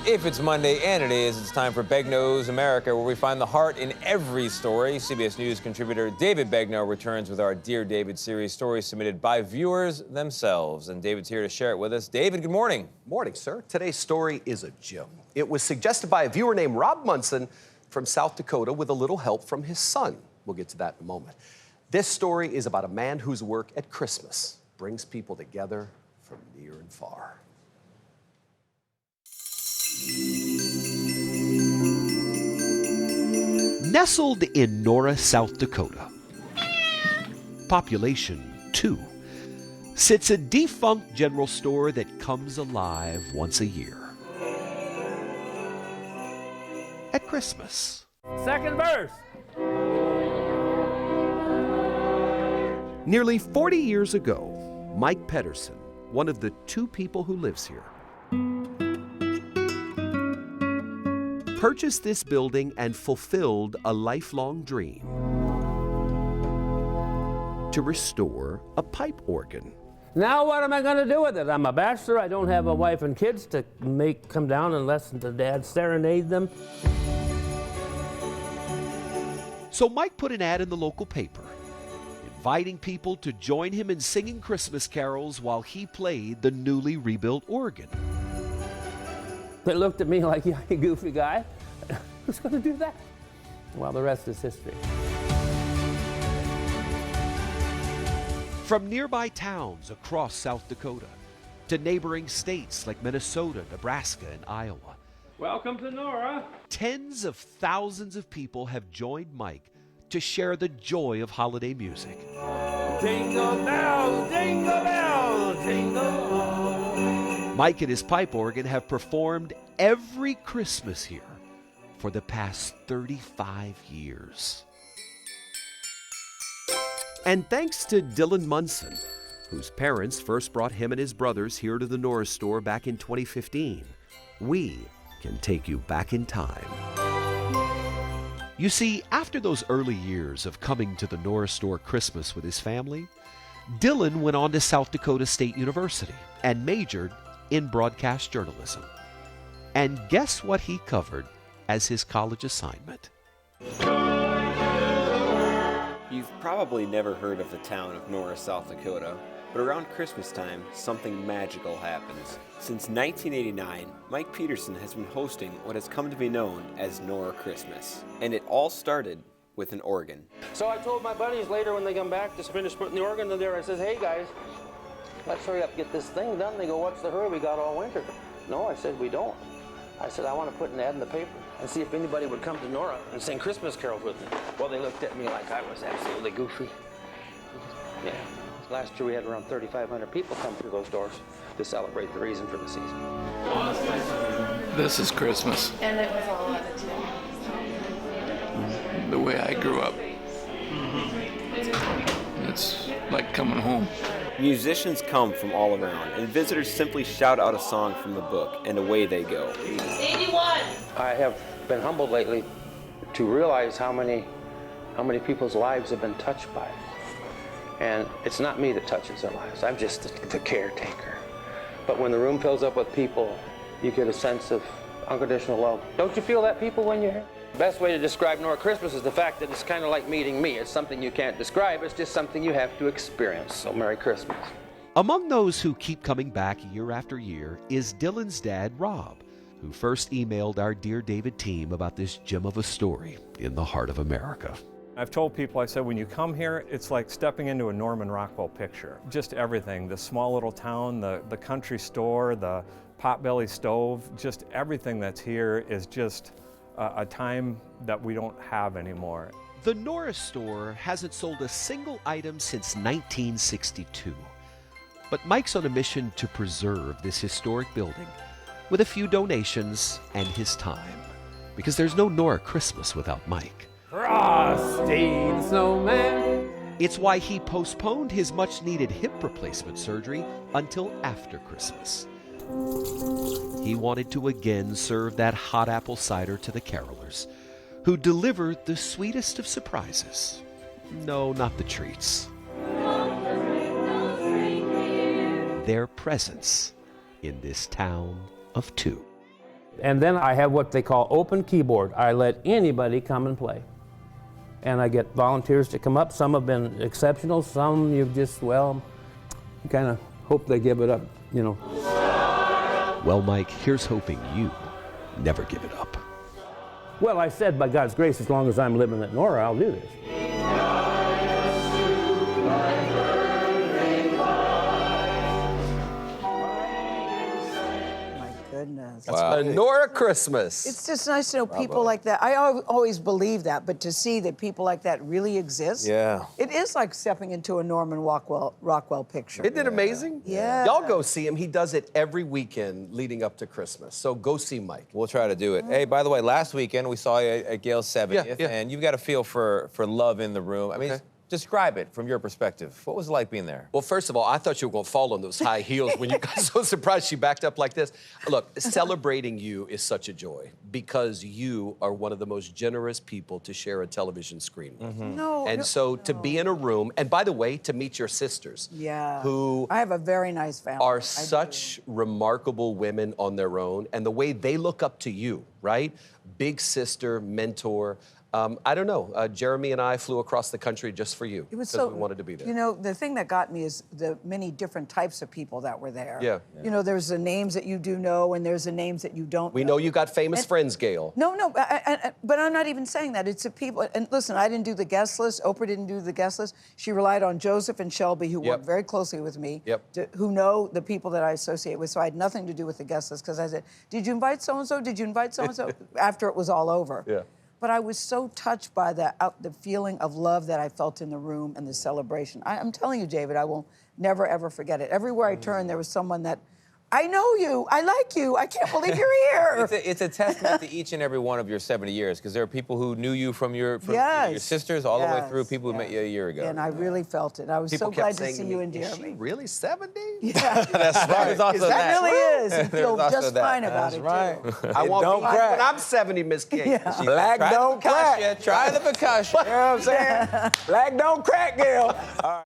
If it's Monday, and it is, it's time for Begnaud's America, where we find the heart in every story. CBS News contributor David Begnaud returns with our Dear David series, stories submitted by viewers themselves. And David's here to share it with us. David, good morning. Morning, sir. Today's story is a gem. It was suggested by a viewer named Rob Munson from South Dakota with a little help from his son. We'll get to that in a moment. This story is about a man whose work at Christmas brings people together from near and far. Nestled in Nora, South Dakota, population 2, sits a defunct general store that comes alive once a year. At Christmas. Second verse. Nearly 40 years ago, Mike Pedersen, one of the 2 people who lives here, purchased this building and fulfilled a lifelong dream to restore a pipe organ. Now what am I going to do with it? I'm a bachelor. I don't have a wife and kids to come down and listen to Dad serenade them. So Mike put an ad in the local paper, inviting people to join him in singing Christmas carols while he played the newly rebuilt organ. They looked at me like, you goofy guy. Who's going to do that? Well, the rest is history. From nearby towns across South Dakota to neighboring states like Minnesota, Nebraska, and Iowa, Welcome to Nora. tens of thousands of people have joined Mike to share the joy of holiday music. Jingle bells, jingle bells, jingle all. Mike and his pipe organ have performed every Christmas here for the past 35 years. And thanks to Dylan Munson, whose parents first brought him and his brothers here to the Nora Store back in 2015, we can take you back in time. You see, after those early years of coming to the Nora Store Christmas with his family, Dylan went on to South Dakota State University and majored in broadcast journalism. And guess what he covered as his college assignment? You've probably never heard of the town of Nora, South Dakota, but around Christmas time, something magical happens. Since 1989, Mike Pedersen has been hosting what has come to be known as Nora Christmas. And it all started with an organ. So I told my buddies later when they come back to finish putting the organ in there, I says, hey guys, let's hurry up, get this thing done. They go, what's the hurry? We got all winter. No, I said, we don't. I said, I want to put an ad in the paper and see if anybody would come to Nora and sing Christmas carols with me. Well, they looked at me like I was absolutely goofy. Yeah. Last year we had around 3,500 people come through those doors to celebrate the reason for the season. This is Christmas. And it was all out of The way I grew up. It's like coming home. Musicians come from all around, and visitors simply shout out a song from the book, and away they go. 81! I have been humbled lately to realize how many people's lives have been touched by it. And it's not me that touches their lives. I'm just the caretaker. But when the room fills up with people, you get a sense of unconditional love. Don't you feel that, people, when you're here? The best way to describe Nora Christmas is the fact that it's kind of like meeting me. It's something you can't describe. It's just something you have to experience. So Merry Christmas. Among those who keep coming back year after year is Dylan's dad, Rob, who first emailed our Dear David team about this gem of a story in the heart of America. I've told people, I said, when you come here, it's like stepping into a Norman Rockwell picture. Just everything, the small little town, the country store, the potbelly stove, just everything that's here is just a time that we don't have anymore. The Nora Store hasn't sold a single item since 1962. But Mike's on a mission to preserve this historic building with a few donations and his time. Because there's no Nora Christmas without Mike. Frosty the Snowman. It's why he postponed his much-needed hip replacement surgery until after Christmas. He wanted to again serve that hot apple cider to the carolers, who delivered the sweetest of surprises. No, not the treats. Their presence in this town of 2. And then I have what they call open keyboard. I let anybody come and play. And I get volunteers to come up. Some have been exceptional, some you just, well, you kind of hope they give it up, you know. Well, Mike, here's hoping you never give it up. Well, I said, by God's grace, as long as I'm living at Nora, I'll do this. Goodness. Wow. A Nora Christmas. It's just nice to know people like that. I always believe that, but to see that people like that really exist, Yeah. it is like stepping into a Norman Rockwell picture. Isn't it amazing? Yeah. Y'all go see him. He does it every weekend leading up to Christmas. So go see Mike. We'll try to do it. Hey, by the way, last weekend we saw you at Gayle's 70th, Yeah. and you've got a feel for love in the room. I mean, describe it from your perspective. What was it like being there? Well, first of all, I thought you were going to fall on those high heels when you got so surprised she backed up like this. Look, celebrating you is such a joy because you are one of the most generous people to share a television screen with. To be in a room, and by the way, to meet your sisters. Yeah. Who I have a very nice family. are such remarkable women on their own, and the way they look up to you, right? Big sister, mentor. I don't know. Jeremy and I flew across the country just for you. It was because so, we wanted to be there. You know, the thing that got me is the many different types of people that were there. Yeah. You know, there's the names that you do know, and there's the names that you don't We know you got famous friends, Gayle. No, but I'm not even saying that. It's the people, and listen, I didn't do the guest list. Oprah didn't do the guest list. She relied on Joseph and Shelby, who worked very closely with me, who know the people that I associate with, so I had nothing to do with the guest list, because I said, did you invite so-and-so? Did you invite so-and-so? After it was all over. Yeah. But I was so touched by the feeling of love that I felt in the room and the celebration. I'm telling you, David, I will never, ever forget it. Everywhere I turned, there was someone that, I know you, I like you, I can't believe you're here. It's a testament to each and every one of your 70 years, because there are people who knew you from your sisters all the way through, people who met you a year ago. And I really felt it. I was People so kept glad to saying see to you me, and is Jeremy. she really 70? Yeah. That's right. That really is. You feel There's also just that. fine about it, That's too. I won't don't be crack. when I'm 70, Miss King. Yeah. Black don't crack. Try the percussion. You know what I'm saying? Black don't crack, Gayle. All right.